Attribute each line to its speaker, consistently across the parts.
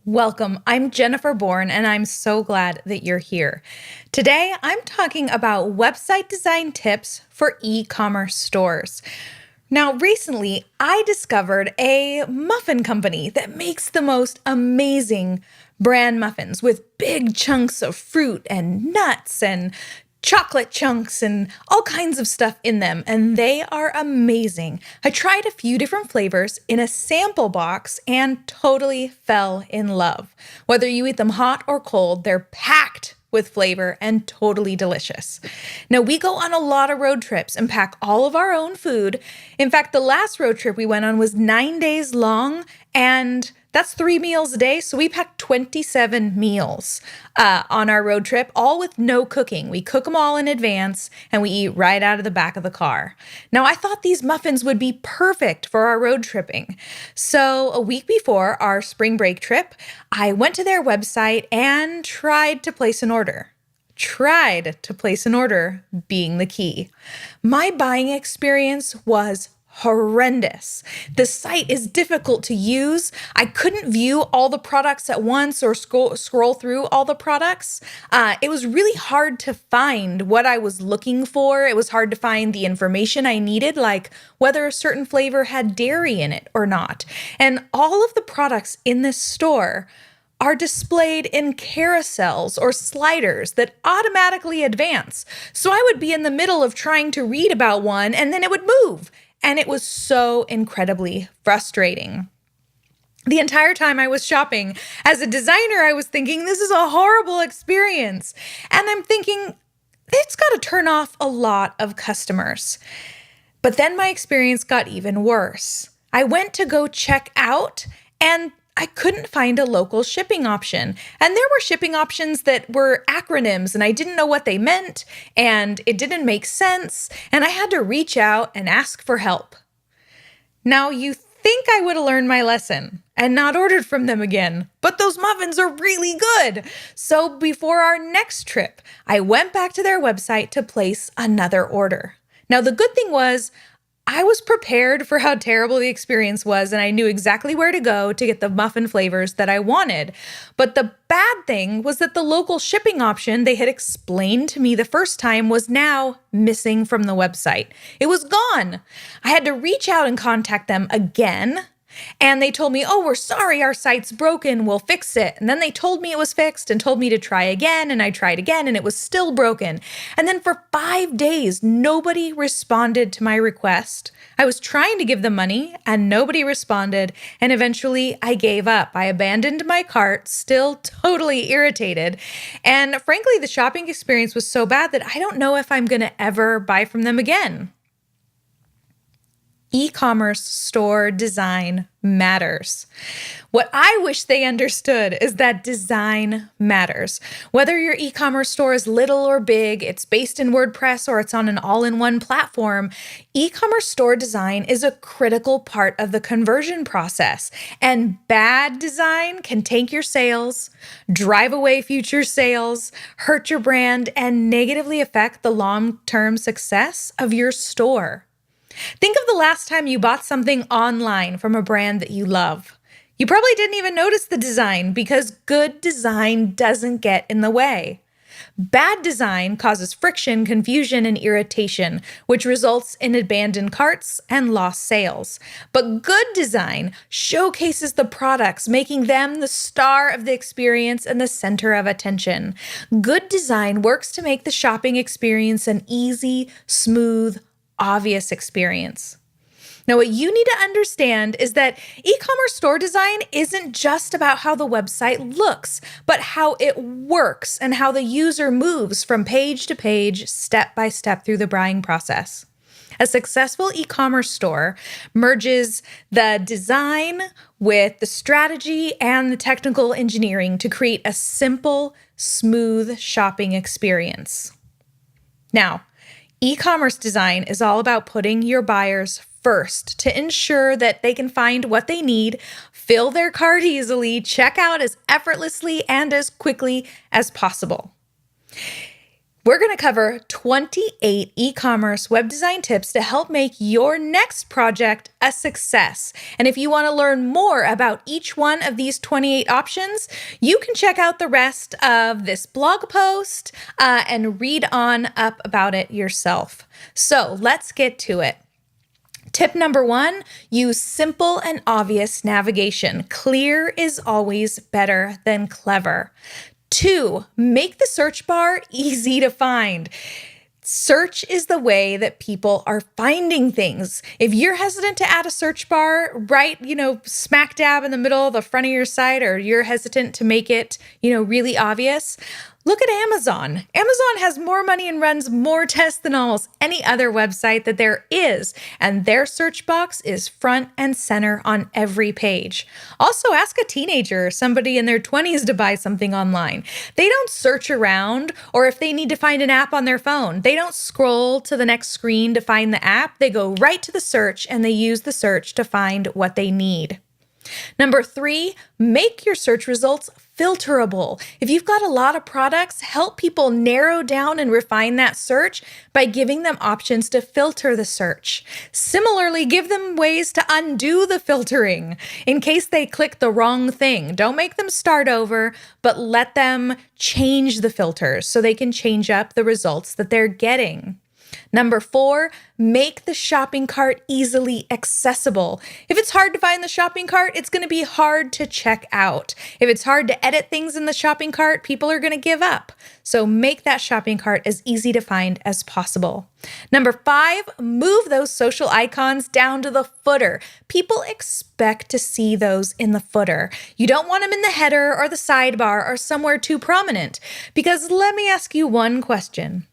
Speaker 1: Welcome. I'm Jennifer Bourne, and I'm so glad that you're here. Today, I'm talking about website design tips for e-commerce stores. Now, recently, I discovered a muffin company that makes the most amazing bran muffins with big chunks of fruit and nuts and chocolate chunks and all kinds of stuff in them, and they are amazing. I tried a few different flavors in a sample box and totally fell in love. Whether you eat them hot or cold, they're packed with flavor and totally delicious. Now, we go on a lot of road trips and pack all of our own food. In fact, the last road trip we went on was 9 days long, and that's 3 meals a day. So we packed 27 meals on our road trip, all with no cooking. We cook them all in advance and we eat right out of the back of the car. Now, I thought these muffins would be perfect for our road tripping. So a week before our spring break trip, I went to their website and tried to place an order. Tried to place an order being the key. My buying experience was horrendous. The site is difficult to use. I couldn't view all the products at once or scroll through all the products. It was really hard to find what I was looking for. It was hard to find the information I needed, like whether a certain flavor had dairy in it or not. And all of the products in this store are displayed in carousels or sliders that automatically advance. So I would be in the middle of trying to read about one and then it would move. And it was so incredibly frustrating. The entire time I was shopping, as a designer, I was thinking, this is a horrible experience. And I'm thinking, it's got to turn off a lot of customers. But then my experience got even worse. I went to go check out and I couldn't find a local shipping option. And there were shipping options that were acronyms and I didn't know what they meant and it didn't make sense. And I had to reach out and ask for help. Now you think I would have learned my lesson and not ordered from them again, but those muffins are really good. So before our next trip, I went back to their website to place another order. Now the good thing was, I was prepared for how terrible the experience was, and I knew exactly where to go to get the muffin flavors that I wanted. But the bad thing was that the local shipping option they had explained to me the first time was now missing from the website. It was gone. I had to reach out and contact them again. And they told me, oh, we're sorry, our site's broken, we'll fix it. And then they told me it was fixed and told me to try again, and I tried again, and it was still broken. And then for 5 days, nobody responded to my request. I was trying to give them money, and nobody responded, and eventually I gave up. I abandoned my cart, still totally irritated. And frankly, the shopping experience was so bad that I don't know if I'm going to ever buy from them again. E-commerce store design matters. What I wish they understood is that design matters. Whether your e-commerce store is little or big, it's based in WordPress or it's on an all-in-one platform, e-commerce store design is a critical part of the conversion process. And bad design can tank your sales, drive away future sales, hurt your brand, and negatively affect the long-term success of your store. Think of the last time you bought something online from a brand that you love. You probably didn't even notice the design because good design doesn't get in the way. Bad design causes friction, confusion, and irritation, which results in abandoned carts and lost sales. But good design showcases the products, making them the star of the experience and the center of attention. Good design works to make the shopping experience an easy, smooth, obvious experience. Now, what you need to understand is that e-commerce store design isn't just about how the website looks, but how it works and how the user moves from page to page, step by step through the buying process. A successful e-commerce store merges the design with the strategy and the technical engineering to create a simple, smooth shopping experience. Now, e-commerce design is all about putting your buyers first to ensure that they can find what they need, fill their cart easily, check out as effortlessly and as quickly as possible. We're going to cover 28 e-commerce web design tips to help make your next project a success. And if you want to learn more about each one of these 28 options, you can check out the rest of this blog post and read on up about it yourself. So let's get to it. Tip number 1, use simple and obvious navigation. Clear is always better than clever. 2, make the search bar easy to find. Search is the way that people are finding things. If you're hesitant to add a search bar right, smack dab in the middle of the front of your site, or you're hesitant to make it, really obvious, look at Amazon. Amazon has more money and runs more tests than almost any other website that there is, and their search box is front and center on every page. Also, ask a teenager or somebody in their 20s to buy something online. They don't search around, or if they need to find an app on their phone, they don't scroll to the next screen to find the app. They go right to the search and they use the search to find what they need. Number 3, make your search results filterable. If you've got a lot of products, help people narrow down and refine that search by giving them options to filter the search. Similarly, give them ways to undo the filtering in case they click the wrong thing. Don't make them start over, but let them change the filters so they can change up the results that they're getting. Number 4, make the shopping cart easily accessible. If it's hard to find the shopping cart, it's going to be hard to check out. If it's hard to edit things in the shopping cart, people are going to give up. So make that shopping cart as easy to find as possible. Number 5, move those social icons down to the footer. People expect to see those in the footer. You don't want them in the header or the sidebar or somewhere too prominent. Because let me ask you one question.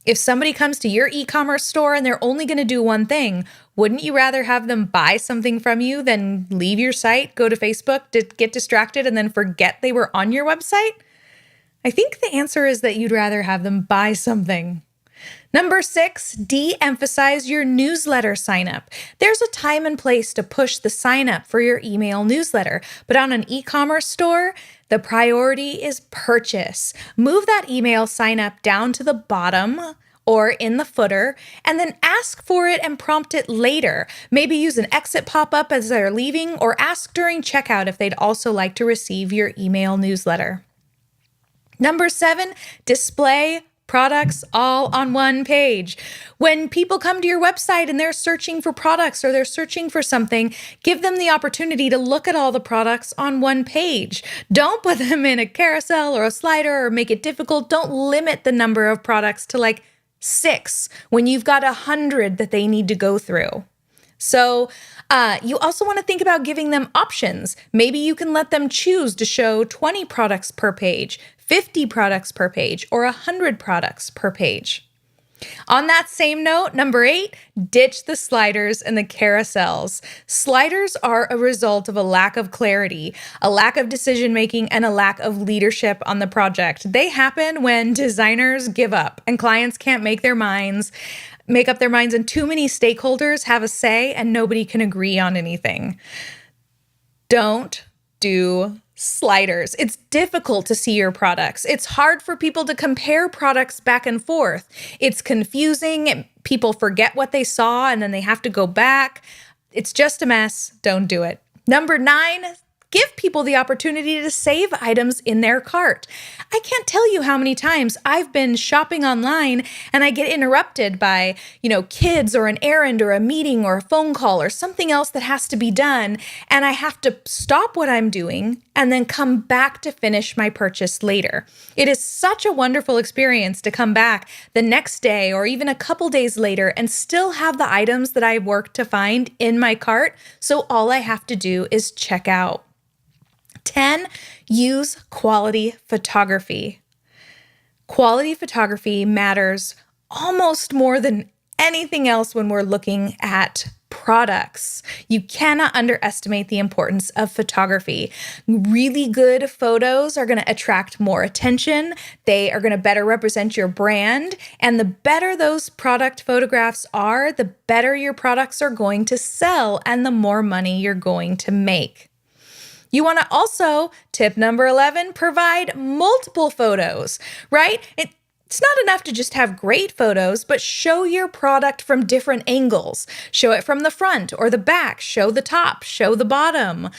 Speaker 1: If somebody comes to your e-commerce store and they're only going to do one thing, wouldn't you rather have them buy something from you than leave your site, go to Facebook, get distracted, and then forget they were on your website? I think the answer is that you'd rather have them buy something. Number 6, de-emphasize your newsletter sign-up. There's a time and place to push the sign-up for your email newsletter, but on an e-commerce store, the priority is purchase. Move that email sign-up down to the bottom or in the footer, and then ask for it and prompt it later. Maybe use an exit pop-up as they're leaving, or ask during checkout if they'd also like to receive your email newsletter. Number 7, display products all on one page. When people come to your website and they're searching for products or they're searching for something, give them the opportunity to look at all the products on one page. Don't put them in a carousel or a slider or make it difficult. Don't limit the number of products to like 6 when you've got 100 that they need to go through. So you also want to think about giving them options. Maybe you can let them choose to show 20 products per page, 50 products per page, or 100 products per page. On that same note, number 8, ditch the sliders and the carousels. Sliders are a result of a lack of clarity, a lack of decision-making, and a lack of leadership on the project. They happen when designers give up and clients can't make up their minds, and too many stakeholders have a say and nobody can agree on anything. Don't do sliders. It's difficult to see your products. It's hard for people to compare products back and forth. It's confusing. People forget what they saw and then they have to go back. It's just a mess. Don't do it. Number 9, give people the opportunity to save items in their cart. I can't tell you how many times I've been shopping online and I get interrupted by, kids or an errand or a meeting or a phone call or something else that has to be done. And I have to stop what I'm doing and then come back to finish my purchase later. It is such a wonderful experience to come back the next day or even a couple days later and still have the items that I worked to find in my cart. So all I have to do is check out. 10, use quality photography. Quality photography matters almost more than anything else when we're looking at products. You cannot underestimate the importance of photography. Really good photos are going to attract more attention. They are going to better represent your brand. And the better those product photographs are, the better your products are going to sell and the more money you're going to make. You want to also, tip number 11, provide multiple photos, right? It's not enough to just have great photos, but show your product from different angles. Show it from the front or the back, show the top, show the bottom.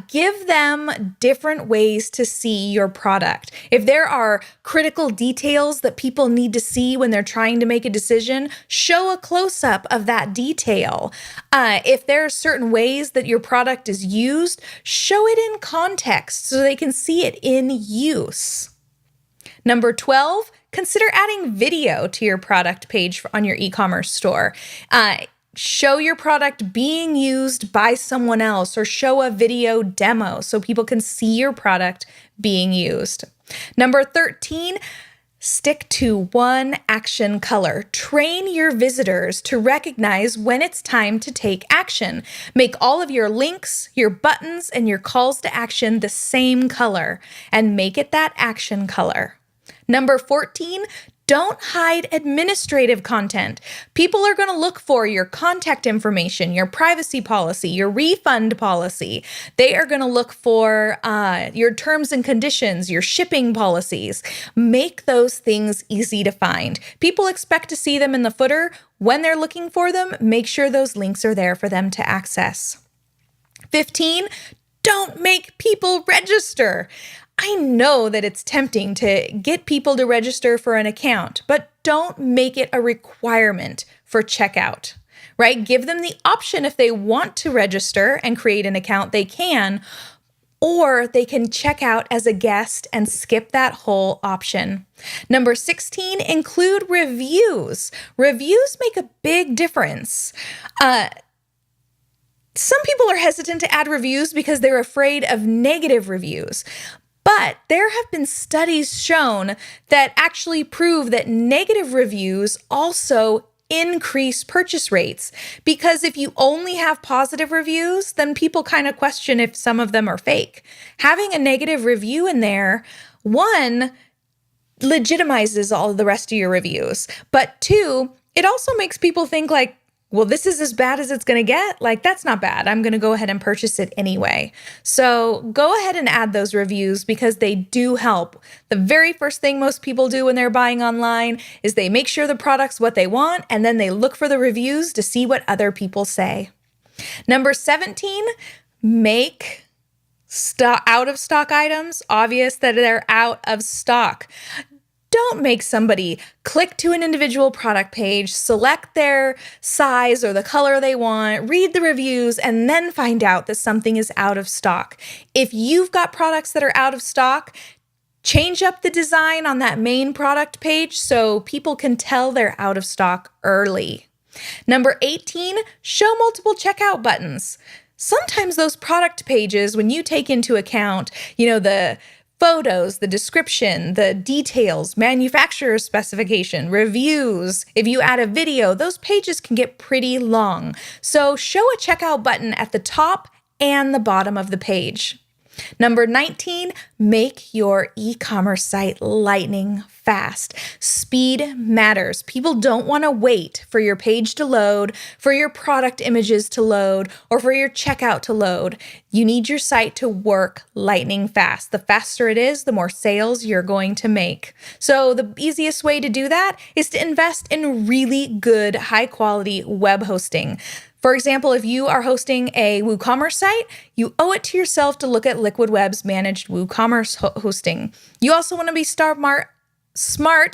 Speaker 1: Give them different ways to see your product. If there are critical details that people need to see when they're trying to make a decision, show a close-up of that detail. If there are certain ways that your product is used, show it in context so they can see it in use. Number 12, consider adding video to your product page on your e-commerce store. Show your product being used by someone else or show a video demo so people can see your product being used. Number 13, stick to one action color. Train your visitors to recognize when it's time to take action. Make all of your links, your buttons, and your calls to action the same color and make it that action color. Number 14, don't hide administrative content. People are going to look for your contact information, your privacy policy, your refund policy. They are going to look for your terms and conditions, your shipping policies. Make those things easy to find. People expect to see them in the footer. When they're looking for them, make sure those links are there for them to access. 15, don't make people register. I know that it's tempting to get people to register for an account, but don't make it a requirement for checkout, right? Give them the option if they want to register and create an account, they can, or they can check out as a guest and skip that whole option. Number 16, include reviews. Reviews make a big difference. Some people are hesitant to add reviews because they're afraid of negative reviews. But there have been studies shown that actually prove that negative reviews also increase purchase rates. Because if you only have positive reviews, then people kind of question if some of them are fake. Having a negative review in there, one, legitimizes all of the rest of your reviews. But two, it also makes people think like, well, this is as bad as it's going to get. Like, that's not bad. I'm going to go ahead and purchase it anyway. So go ahead and add those reviews because they do help. The very first thing most people do when they're buying online is they make sure the product's what they want, and then they look for the reviews to see what other people say. Number 17, make out of stock items obvious that they're out of stock. Don't make somebody click to an individual product page, select their size or the color they want, read the reviews, and then find out that something is out of stock. If you've got products that are out of stock, change up the design on that main product page so people can tell they're out of stock early. Number 18, show multiple checkout buttons. Sometimes those product pages, when you take into account, the photos, the description, the details, manufacturer specification, reviews. If you add a video, those pages can get pretty long. So show a checkout button at the top and the bottom of the page. Number 19, make your e-commerce site lightning fast. Speed matters. People don't want to wait for your page to load, for your product images to load, or for your checkout to load. You need your site to work lightning fast. The faster it is, the more sales you're going to make. So the easiest way to do that is to invest in really good, high-quality web hosting. For example, if you are hosting a WooCommerce site, you owe it to yourself to look at Liquid Web's managed WooCommerce hosting. You also want to be smart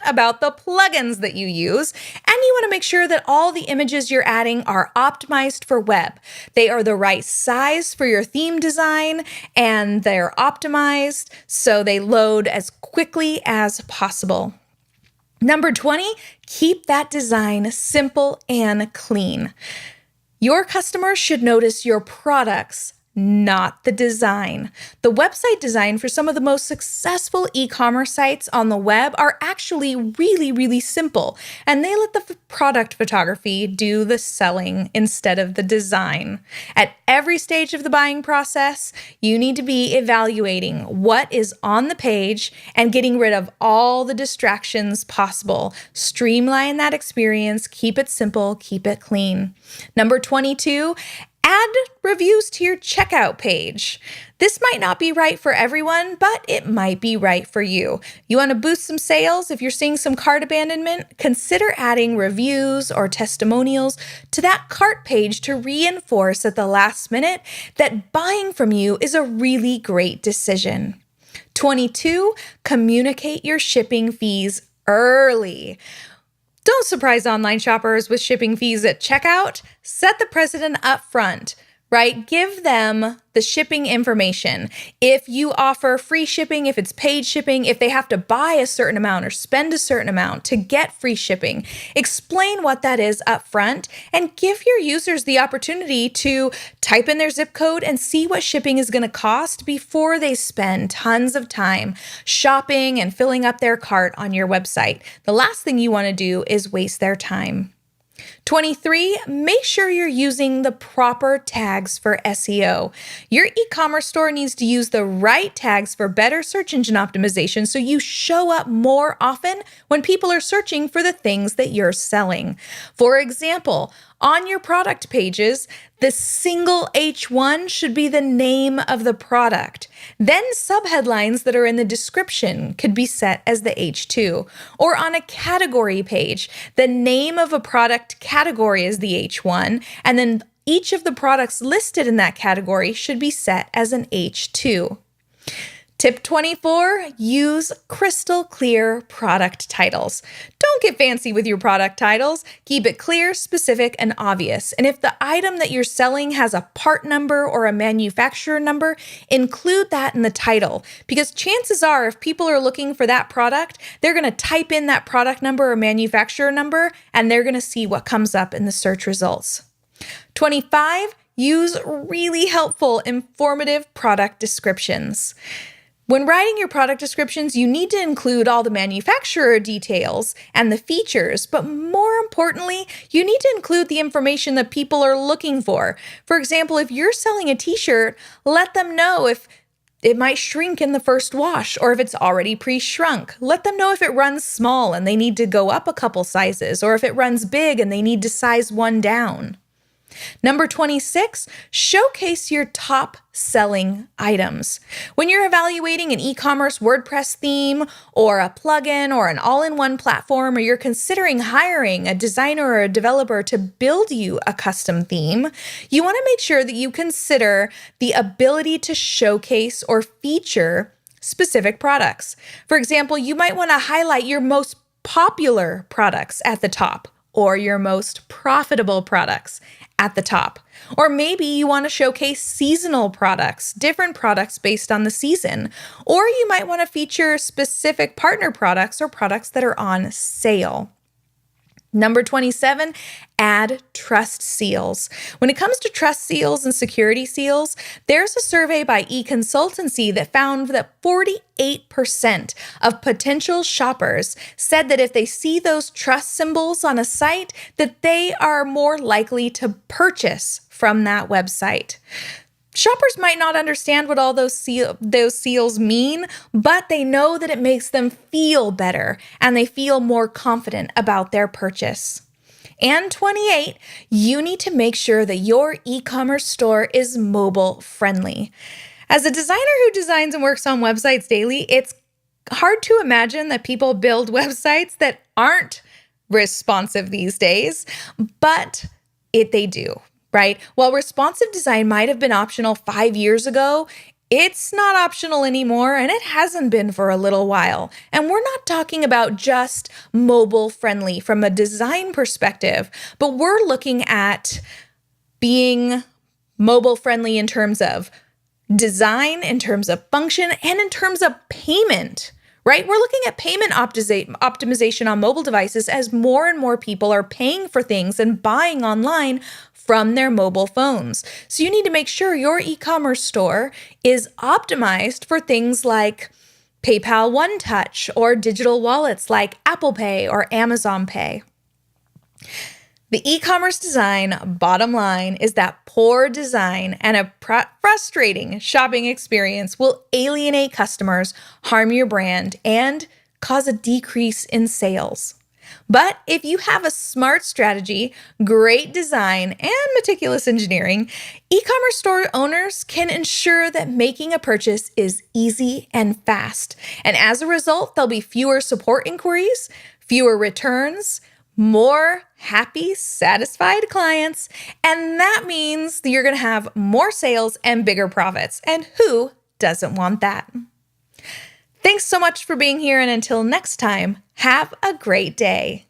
Speaker 1: about the plugins that you use, and you want to make sure that all the images you're adding are optimized for web. They are the right size for your theme design, and they're optimized so they load as quickly as possible. Number 20, keep that design simple and clean. Your customers should notice your products, not the design. The website design for some of the most successful e-commerce sites on the web are actually really, really simple, and they let the product photography do the selling instead of the design. At every stage of the buying process, you need to be evaluating what is on the page and getting rid of all the distractions possible. Streamline that experience, keep it simple, keep it clean. Number 22, add reviews to your checkout page. This might not be right for everyone, but it might be right for you. You want to boost some sales? If you're seeing some cart abandonment, consider adding reviews or testimonials to that cart page to reinforce at the last minute that buying from you is a really great decision. 22, communicate your shipping fees early. Don't surprise online shoppers with shipping fees at checkout. Set the precedent up front, right? Give them the shipping information. If you offer free shipping, if it's paid shipping, if they have to buy a certain amount or spend a certain amount to get free shipping, explain what that is up front and give your users the opportunity to type in their zip code and see what shipping is going to cost before they spend tons of time shopping and filling up their cart on your website. The last thing you want to do is waste their time. 23, make sure you're using the proper tags for SEO. Your e-commerce store needs to use the right tags for better search engine optimization so you show up more often when people are searching for the things that you're selling. For example, on your product pages, the single H1 should be the name of the product. Then subheadlines that are in the description could be set as the H2. Or on a category page, the name of a product category is the H1, and then each of the products listed in that category should be set as an H2. Tip 24, use crystal clear product titles. Don't get fancy with your product titles. Keep it clear, specific, and obvious. And if the item that you're selling has a part number or a manufacturer number, include that in the title. Because chances are, if people are looking for that product, they're going to type in that product number or manufacturer number, and they're going to see what comes up in the search results. 25, use really helpful, informative product descriptions. When writing your product descriptions, you need to include all the manufacturer details and the features, but more importantly, you need to include the information that people are looking for. For example, if you're selling a t-shirt, let them know if it might shrink in the first wash or if it's already pre-shrunk. Let them know if it runs small and they need to go up a couple sizes, or if it runs big and they need to size one down. Number 26, showcase your top selling items. When you're evaluating an e-commerce WordPress theme or a plugin or an all-in-one platform, or you're considering hiring a designer or a developer to build you a custom theme, you want to make sure that you consider the ability to showcase or feature specific products. For example, you might want to highlight your most popular products at the top, or your most profitable products at the top. Or maybe you want to showcase seasonal products, different products based on the season. Or you might want to feature specific partner products or products that are on sale. Number 27, add trust seals. When it comes to trust seals and security seals, there's a survey by eConsultancy that found that 48% of potential shoppers said that if they see those trust symbols on a site, that they are more likely to purchase from that website. Shoppers might not understand what all those seals mean, but they know that it makes them feel better and they feel more confident about their purchase. And 28, you need to make sure that your e-commerce store is mobile friendly. As a designer who designs and works on websites daily, it's hard to imagine that people build websites that aren't responsive these days, but they do. Right? While responsive design might have been optional 5 years ago, it's not optional anymore, and it hasn't been for a little while. And we're not talking about just mobile friendly from a design perspective, but we're looking at being mobile friendly in terms of design, in terms of function, and in terms of payment. Right? We're looking at payment optimization on mobile devices as more and more people are paying for things and buying online from their mobile phones. So you need to make sure your e-commerce store is optimized for things like PayPal One Touch or digital wallets like Apple Pay or Amazon Pay. The e-commerce design bottom line is that poor design and a frustrating shopping experience will alienate customers, harm your brand, and cause a decrease in sales. But if you have a smart strategy, great design, and meticulous engineering, e-commerce store owners can ensure that making a purchase is easy and fast. And as a result, there'll be fewer support inquiries, fewer returns, more happy, satisfied clients, and that means that you're going to have more sales and bigger profits. And who doesn't want that? Thanks so much for being here, and until next time, have a great day.